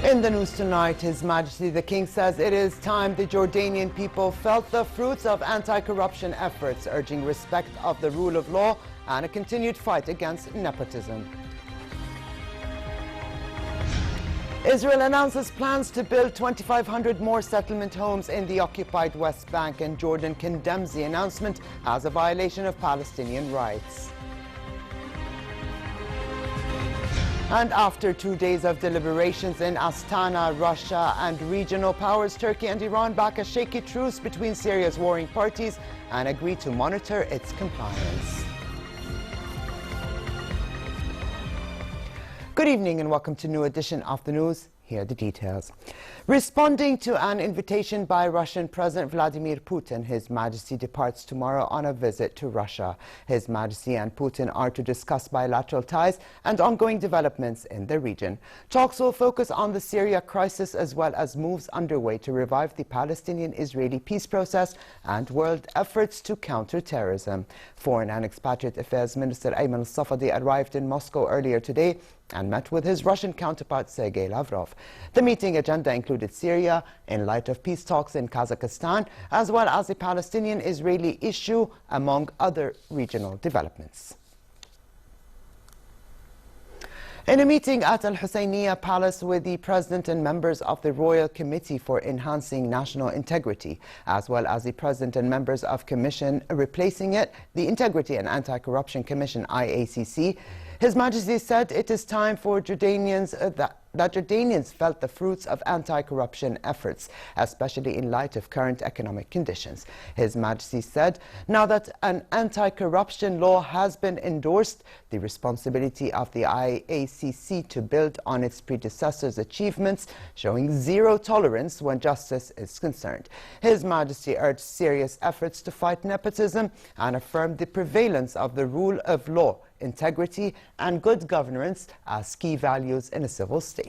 In the news tonight, His Majesty the King says it is time the Jordanian people felt the fruits of anti-corruption efforts, urging respect of the rule of law and a continued fight against nepotism. Israel announces plans to build 2,500 more settlement homes in the occupied West Bank, and Jordan condemns the announcement as a violation of Palestinian rights. And after 2 days of deliberations in Astana, Russia and regional powers, Turkey and Iran back a shaky truce between Syria's warring parties and agree to monitor its compliance. Good evening and welcome to a new edition of the news. Here are the details. Responding to an invitation by Russian President Vladimir Putin, His Majesty departs tomorrow on a visit to Russia. His Majesty and Putin are to discuss bilateral ties and ongoing developments in the region. Talks will focus on the Syria crisis as well as moves underway to revive the Palestinian-Israeli peace process and world efforts to counter terrorism. Foreign and Expatriate Affairs Minister Ayman al-Safadi arrived in Moscow earlier today and met with his Russian counterpart Sergei Lavrov. The meeting agenda included Syria in light of peace talks in Kazakhstan, as well as the Palestinian-Israeli issue, among other regional developments. In a meeting at Al Husseiniya Palace with the President and members of the Royal Committee for Enhancing National Integrity, as well as the President and members of Commission replacing it, the Integrity and Anti-Corruption Commission IACC, His Majesty said it is time for Jordanians that Jordanians felt the fruits of anti-corruption efforts, especially in light of current economic conditions. His Majesty said, now that an anti-corruption law has been endorsed, the responsibility of the IACC to build on its predecessors' achievements, showing zero tolerance when justice is concerned. His Majesty urged serious efforts to fight nepotism and affirmed the prevalence of the rule of law, integrity and good governance as key values in a civil state.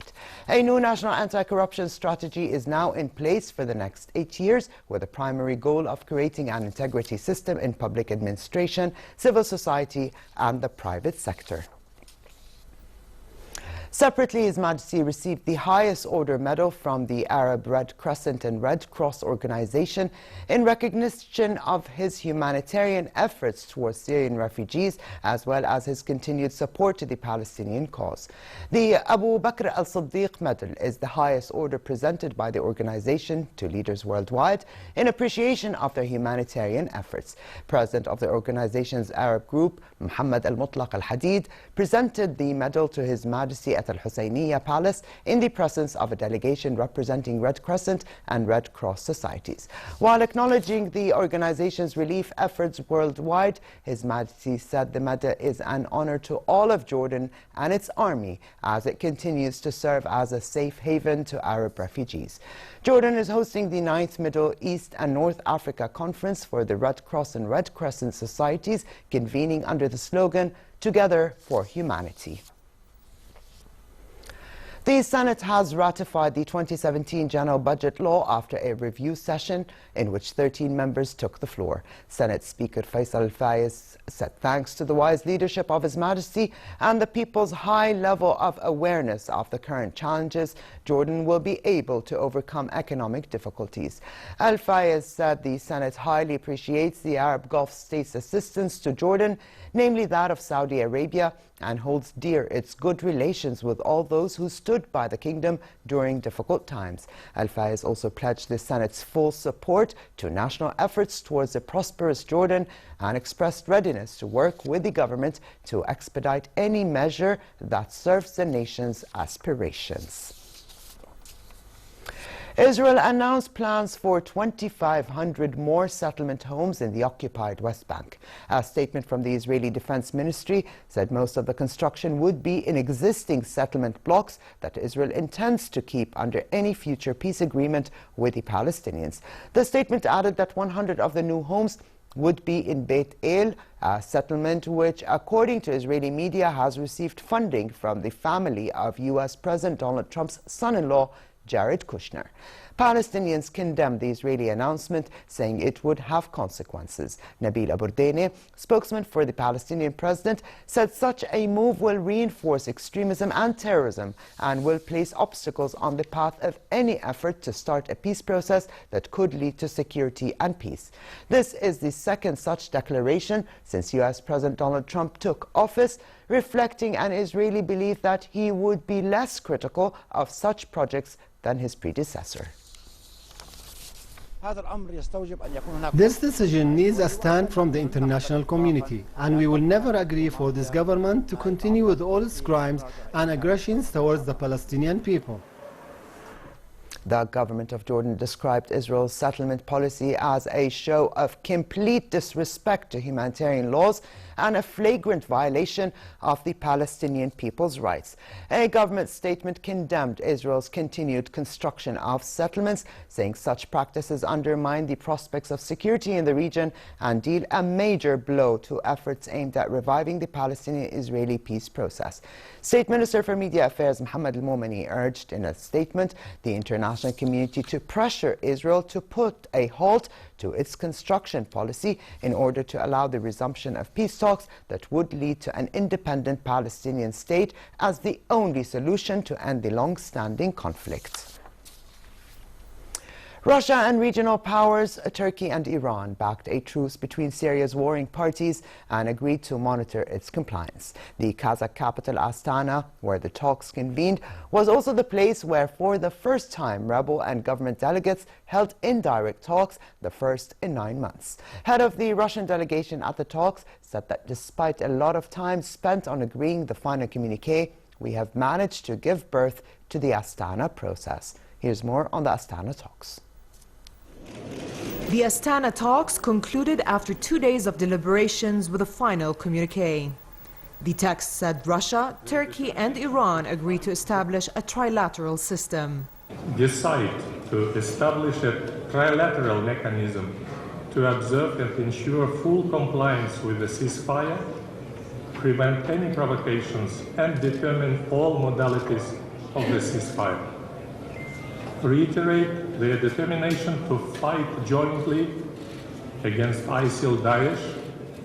A new national anti-corruption strategy is now in place for the next 8 years, with the primary goal of creating an integrity system in public administration, civil society and the private sector. Separately, His Majesty received the highest order medal from the Arab Red Crescent and Red Cross organization in recognition of his humanitarian efforts towards Syrian refugees, as well as his continued support to the Palestinian cause. The Abu Bakr al-Siddiq medal is the highest order presented by the organization to leaders worldwide in appreciation of their humanitarian efforts. President of the organization's Arab group, Muhammad al-Mutlaq al-Hadid, presented the medal to His Majesty at Al Husseiniya Palace in the presence of a delegation representing Red Crescent and Red Cross societies. While acknowledging the organization's relief efforts worldwide, His Majesty said the medal is an honor to all of Jordan and its army as it continues to serve as a safe haven to Arab refugees. Jordan is hosting the 9th Middle East and North Africa Conference for the Red Cross and Red Crescent societies, convening under the slogan, Together for Humanity. The Senate has ratified the 2017 General Budget Law after a review session in which 13 members took the floor. Senate Speaker Faisal Al-Fayez said thanks to the wise leadership of His Majesty and the people's high level of awareness of the current challenges, Jordan will be able to overcome economic difficulties. Al-Fayez said the Senate highly appreciates the Arab Gulf states' assistance to Jordan, namely that of Saudi Arabia, and holds dear its good relations with all those who stood by the kingdom during difficult times. Al-Fayez also pledged the Senate's full support to national efforts towards a prosperous Jordan and expressed readiness to work with the government to expedite any measure that serves the nation's aspirations. Israel announced plans for 2,500 more settlement homes in the occupied West Bank. A statement from the Israeli Defense Ministry said most of the construction would be in existing settlement blocks that Israel intends to keep under any future peace agreement with the Palestinians. The statement added that 100 of the new homes would be in Beit El, a settlement which, according to Israeli media, has received funding from the family of U.S. President Donald Trump's son-in-law, Jared Kushner. Palestinians condemned the Israeli announcement, saying it would have consequences. Nabil Aburdane, spokesman for the Palestinian president, said such a move will reinforce extremism and terrorism and will place obstacles on the path of any effort to start a peace process that could lead to security and peace. This is the second such declaration since U.S. President Donald Trump took office, reflecting an Israeli belief that he would be less critical of such projects than his predecessor. This decision needs a stand from the international community, and we will never agree for this government to continue with all its crimes and aggressions towards the Palestinian people. The government of Jordan described Israel's settlement policy as a show of complete disrespect to humanitarian laws and a flagrant violation of the Palestinian people's rights. A government statement condemned Israel's continued construction of settlements, saying such practices undermine the prospects of security in the region and deal a major blow to efforts aimed at reviving the Palestinian-Israeli peace process. State Minister for Media Affairs Mohammed al-Momani urged in a statement the international community to pressure Israel to put a halt to its construction policy in order to allow the resumption of peace talks that would lead to an independent Palestinian state as the only solution to end the long-standing conflict. Russia and regional powers, Turkey and Iran, backed a truce between Syria's warring parties and agreed to monitor its compliance. The Kazakh capital Astana, where the talks convened, was also the place where for the first time rebel and government delegates held indirect talks, the first in 9 months. Head of the Russian delegation at the talks said that despite a lot of time spent on agreeing the final communiqué, we have managed to give birth to the Astana process. Here's more on the Astana talks. The Astana talks concluded after 2 days of deliberations with a final communiqué. The text said Russia, Turkey and Iran agreed to establish a trilateral system. Decide to establish a trilateral mechanism to observe and ensure full compliance with the ceasefire, prevent any provocations and determine all modalities of the ceasefire. Reiterate their determination to fight jointly against ISIL Daesh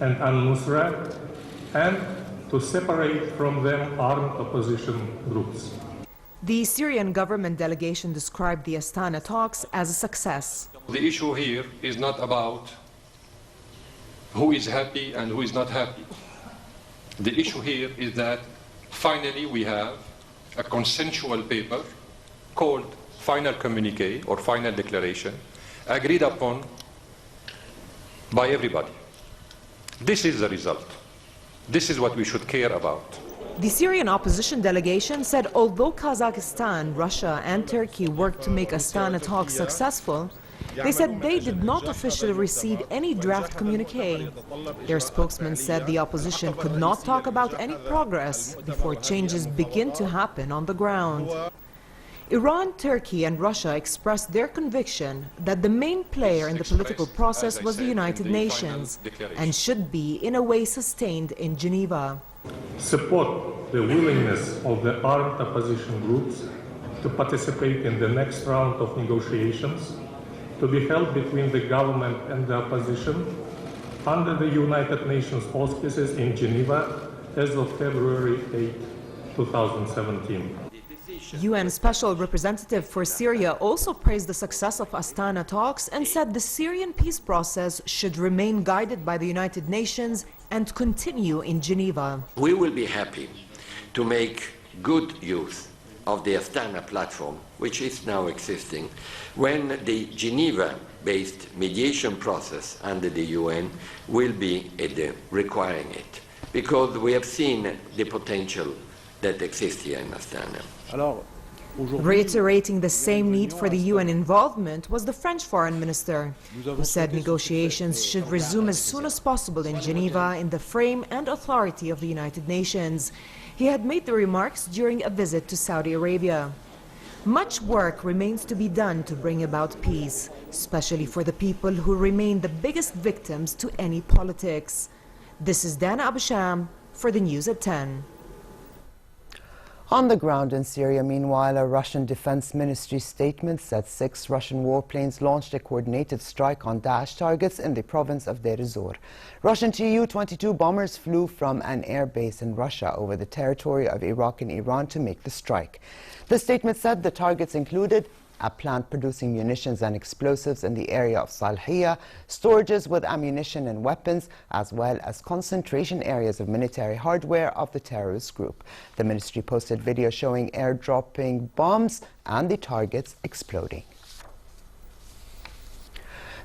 and al-Nusra and to separate from them armed opposition groups. The Syrian government delegation described the Astana talks as a success. The issue here is not about who is happy and who is not happy. The issue here is that finally we have a consensual paper called final communiqué or final declaration agreed upon by everybody. This is the result. This is what we should care about. The Syrian opposition delegation said although Kazakhstan, Russia and Turkey worked to make Astana talks successful, they said they did not officially receive any draft communiqué. Their spokesman said the opposition could not talk about any progress before changes begin to happen on the ground. Iran, Turkey and Russia expressed their conviction that the main player in the political process was the United Nations and should be in a way sustained in Geneva. Support the willingness of the armed opposition groups to participate in the next round of negotiations to be held between the government and the opposition under the United Nations auspices in Geneva as of February 8, 2017. UN Special Representative for Syria also praised the success of Astana talks and said the Syrian peace process should remain guided by the United Nations and continue in Geneva. We will be happy to make good use of the Astana platform, which is now existing, when the Geneva-based mediation process under the UN will be requiring it, because we have seen the potential that exists here in Astana. Reiterating the same need for the UN involvement was the French foreign minister, who said negotiations should resume as soon as possible in Geneva in the frame and authority of the United Nations. He had made the remarks during a visit to Saudi Arabia. Much work remains to be done to bring about peace, especially for the people who remain the biggest victims to any politics. This is Dana Abusham for the News at 10. On the ground in Syria, meanwhile, a Russian Defense Ministry statement said 6 Russian warplanes launched a coordinated strike on Daesh targets in the province of Deir ez-Zor. Russian Tu-22 bombers flew from an air base in Russia over the territory of Iraq and Iran to make the strike. The statement said the targets included a plant producing munitions and explosives in the area of Salhiyah, storages with ammunition and weapons, as well as concentration areas of military hardware of the terrorist group. The ministry posted video showing airdropping bombs and the targets exploding.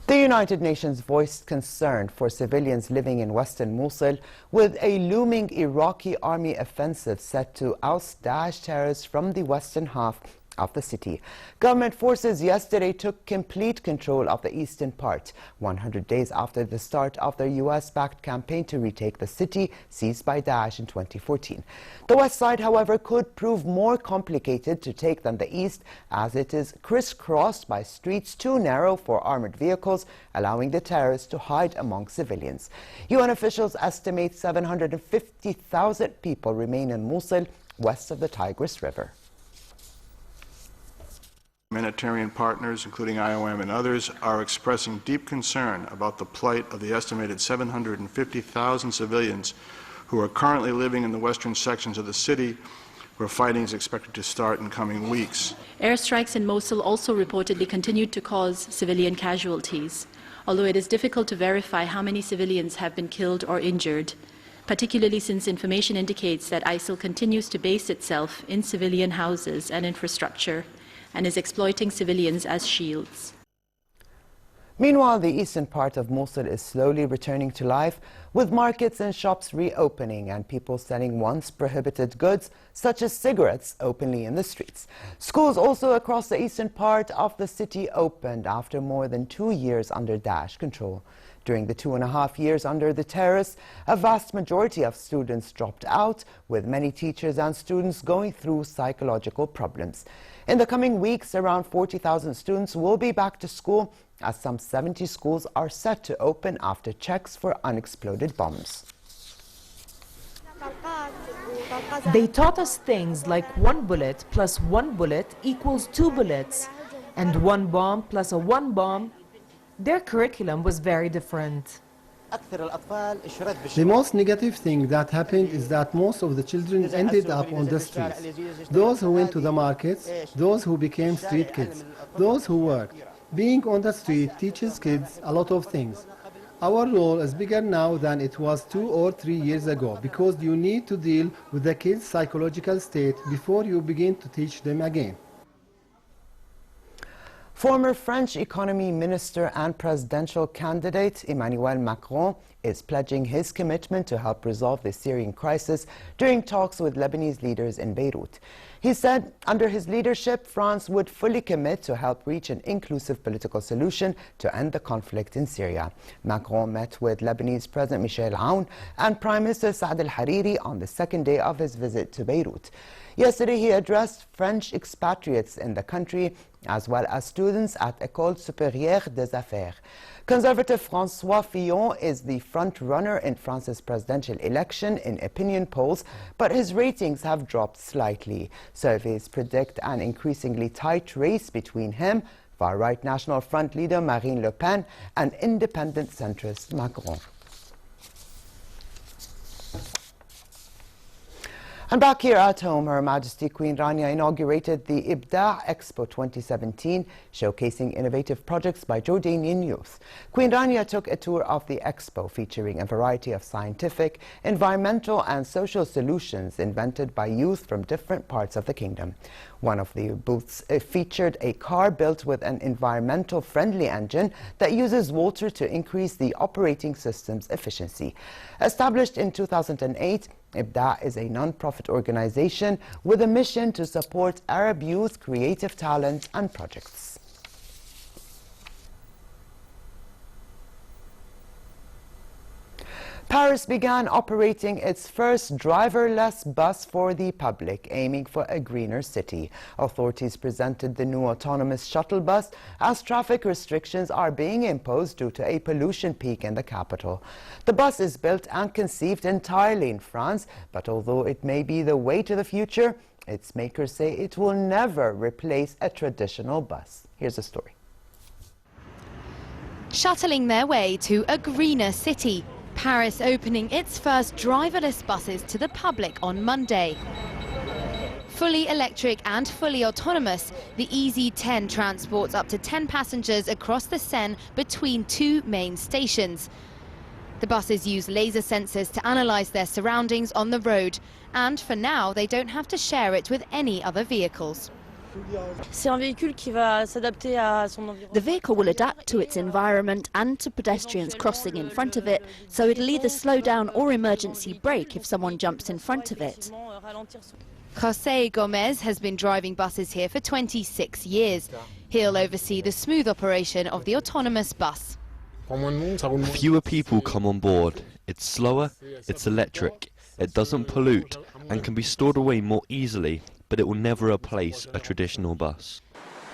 The United Nations voiced concern for civilians living in western Mosul with a looming Iraqi army offensive set to oust Daesh terrorists from the western half of the city. Government forces yesterday took complete control of the eastern part, 100 days after the start of their US-backed campaign to retake the city seized by Daesh in 2014. The west side, however, could prove more complicated to take than the east, as it is crisscrossed by streets too narrow for armored vehicles, allowing the terrorists to hide among civilians. UN officials estimate 750,000 people remain in Mosul, west of the Tigris River. Humanitarian partners, including IOM and others, are expressing deep concern about the plight of the estimated 750,000 civilians who are currently living in the western sections of the city, where fighting is expected to start in coming weeks. Airstrikes in Mosul also reportedly continued to cause civilian casualties, although it is difficult to verify how many civilians have been killed or injured, particularly since information indicates that ISIL continues to base itself in civilian houses and infrastructure, and is exploiting civilians as shields. Meanwhile, the eastern part of Mosul is slowly returning to life, with markets and shops reopening and people selling once prohibited goods, such as cigarettes, openly in the streets. Schools also across the eastern part of the city opened after more than 2 years under Daesh control. During the 2.5 years under the terrorists, a vast majority of students dropped out, with many teachers and students going through psychological problems. In the coming weeks, around 40,000 students will be back to school, as some 70 schools are set to open after checks for unexploded bombs. They taught us things like 1 bullet plus 1 bullet equals 2 bullets, and 1 bomb plus a 1 bomb. Their curriculum was very different. The most negative thing that happened is that most of the children ended up on the streets. Those who went to the markets, those who became street kids, those who worked. Being on the street teaches kids a lot of things. Our role is bigger now than it was 2 or 3 years ago, because you need to deal with the kids' psychological state before you begin to teach them again. Former French economy minister and presidential candidate Emmanuel Macron is pledging his commitment to help resolve the Syrian crisis during talks with Lebanese leaders in Beirut. He said under his leadership, France would fully commit to help reach an inclusive political solution to end the conflict in Syria. Macron met with Lebanese President Michel Aoun and Prime Minister Saad al-Hariri on the second day of his visit to Beirut. Yesterday, he addressed French expatriates in the country, as well as students at École Supérieure des Affaires. Conservative François Fillon is the front-runner in France's presidential election in opinion polls, but his ratings have dropped slightly. Surveys predict an increasingly tight race between him, far-right National Front leader Marine Le Pen, and independent centrist Macron. And back here at home, Her Majesty Queen Rania inaugurated the Ibda Expo 2017, showcasing innovative projects by Jordanian youth. Queen Rania took a tour of the expo, featuring a variety of scientific, environmental and social solutions invented by youth from different parts of the kingdom. One of the booths featured a car built with an environmental-friendly engine that uses water to increase the operating system's efficiency. Established in 2008, Ibda is a non-profit organization with a mission to support Arab youth creative talent and projects. Paris began operating its first driverless bus for the public, aiming for a greener city. Authorities presented the new autonomous shuttle bus as traffic restrictions are being imposed due to a pollution peak in the capital. The bus is built and conceived entirely in France, but although it may be the way to the future, its makers say it will never replace a traditional bus. Here's the story. Shuttling their way to a greener city. Paris opening its first driverless buses to the public on Monday. Fully electric and fully autonomous, the EZ10 transports up to 10 passengers across the Seine between two main stations. The buses use laser sensors to analyze their surroundings on the road, and for now they don't have to share it with any other vehicles. The vehicle will adapt to its environment and to pedestrians crossing in front of it, so it'll either slow down or emergency brake if someone jumps in front of it. José Gomez has been driving buses here for 26 years. He'll oversee the smooth operation of the autonomous bus. Fewer people come on board. It's slower, it's electric, it doesn't pollute and can be stored away more easily, but it will never replace a traditional bus.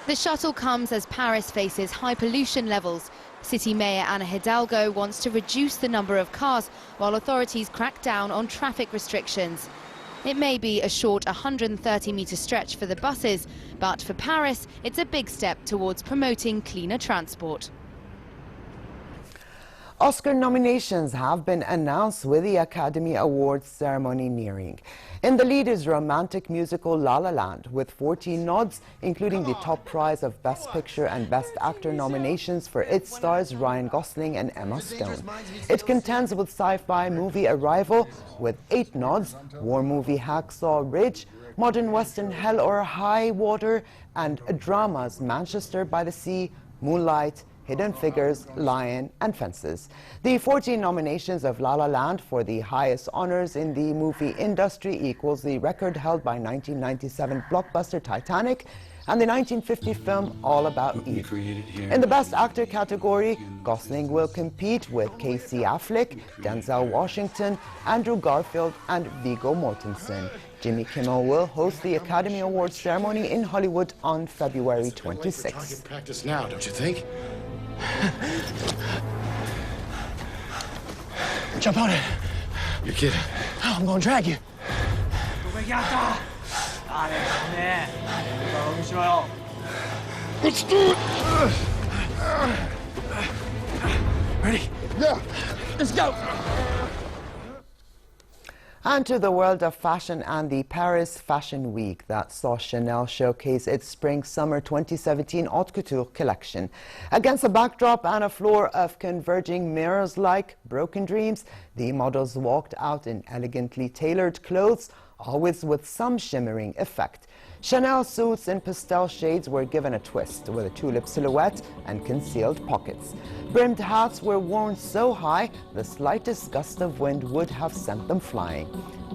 The shuttle comes as Paris faces high pollution levels. City Mayor Ana Hidalgo wants to reduce the number of cars while authorities crack down on traffic restrictions. It may be a short 130-metre stretch for the buses, but for Paris, it's a big step towards promoting cleaner transport. Oscar nominations have been announced with the Academy Awards ceremony nearing. In the lead is romantic musical La La Land, with 14 nods, including the top prize of Best Picture and Best Actor nominations for its stars Ryan Gosling and Emma Stone. It contends with sci-fi movie Arrival, with 8 nods, war movie Hacksaw Ridge, modern western Hell or High Water, and dramas Manchester by the Sea, Moonlight, Hidden Figures, Lion, and Fences. The 14 nominations of La La Land for the highest honors in the movie industry equals the record held by 1997 blockbuster Titanic and the 1950 film All About Eve. In the Best Actor category, Gosling will compete with Casey Affleck, Denzel Washington, Andrew Garfield, and Viggo Mortensen. Jimmy Kimmel will host the Academy Awards ceremony in Hollywood on February 26th. Practice now, don't you think? Jump on it. You're kidding. Oh, I'm gonna drag you. Let's do it. Ready? Yeah. Let's go. And to the world of fashion and the Paris Fashion Week that saw Chanel showcase its Spring-Summer 2017 Haute Couture collection. Against a backdrop and a floor of converging mirrors like broken dreams, the models walked out in elegantly tailored clothes, always with some shimmering effect. Chanel suits in pastel shades were given a twist with a tulip silhouette and concealed pockets. Brimmed hats were worn so high the slightest gust of wind would have sent them flying.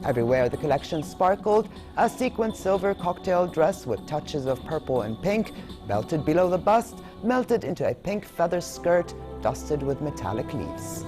Everywhere the collection sparkled, a sequined silver cocktail dress with touches of purple and pink, belted below the bust, melted into a pink feather skirt dusted with metallic leaves.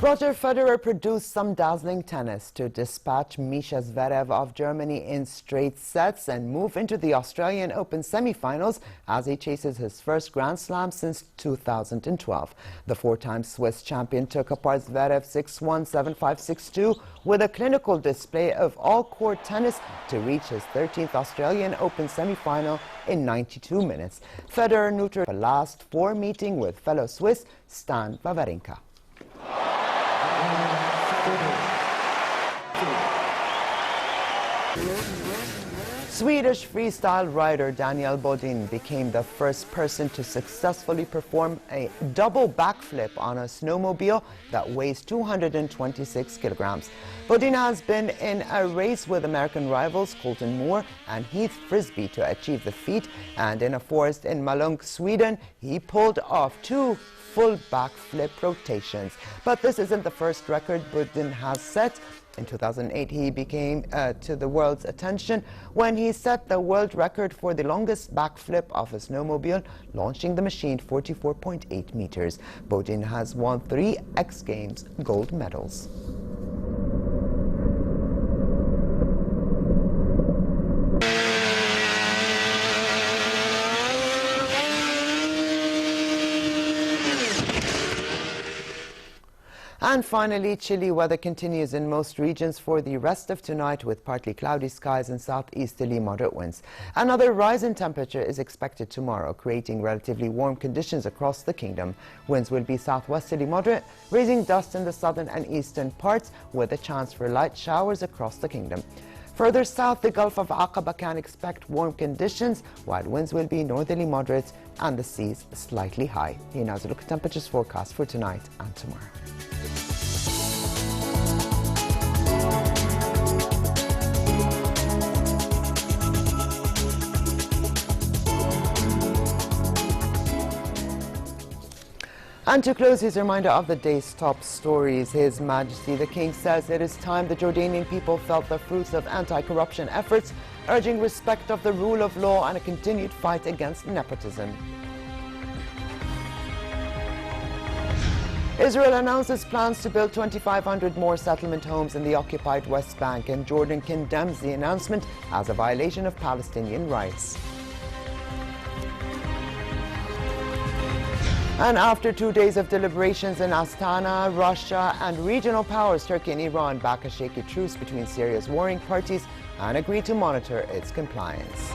Roger Federer produced some dazzling tennis to dispatch Misha Zverev of Germany in straight sets and move into the Australian Open semi-finals as he chases his first Grand Slam since 2012. The four-time Swiss champion took apart Zverev 6-1, 7-5, 6-2 with a clinical display of all-court tennis to reach his 13th Australian Open semi-final in 92 minutes. Federer neutered a last four meeting with fellow Swiss Stan Wawrinka. Swedish freestyle rider Daniel Bodin became the first person to successfully perform a double backflip on a snowmobile that weighs 226 kilograms. Bodin has been in a race with American rivals Colton Moore and Heath Frisbee to achieve the feat, and in a forest in Malung, Sweden, he pulled off 2 full backflip rotations. But this isn't the first record Bodin has set. In 2008, he became to the world's attention when he set the world record for the longest backflip of a snowmobile, launching the machine 44.8 meters. Bodin has won 3 X Games gold medals. And finally, chilly weather continues in most regions for the rest of tonight, with partly cloudy skies and southeasterly moderate winds. Another rise in temperature is expected tomorrow, creating relatively warm conditions across the kingdom. Winds will be southwesterly moderate, raising dust in the southern and eastern parts, with a chance for light showers across the kingdom. Further south, the Gulf of Aqaba can expect warm conditions, while winds will be northerly moderate and the seas slightly high. Here now is a look at temperatures forecast for tonight and tomorrow. And to close, his reminder of the day's top stories. His Majesty the King says it is time the Jordanian people felt the fruits of anti-corruption efforts, urging respect of the rule of law and a continued fight against nepotism. Israel announces plans to build 2,500 more settlement homes in the occupied West Bank, and Jordan condemns the announcement as a violation of Palestinian rights. And after 2 days of deliberations in Astana, Russia and regional powers, Turkey and Iran back a shaky truce between Syria's warring parties and agree to monitor its compliance.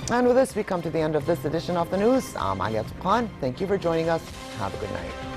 And with this, we come to the end of this edition of the news. I'm Aliyat Khan. Thank you for joining us. Have a good night.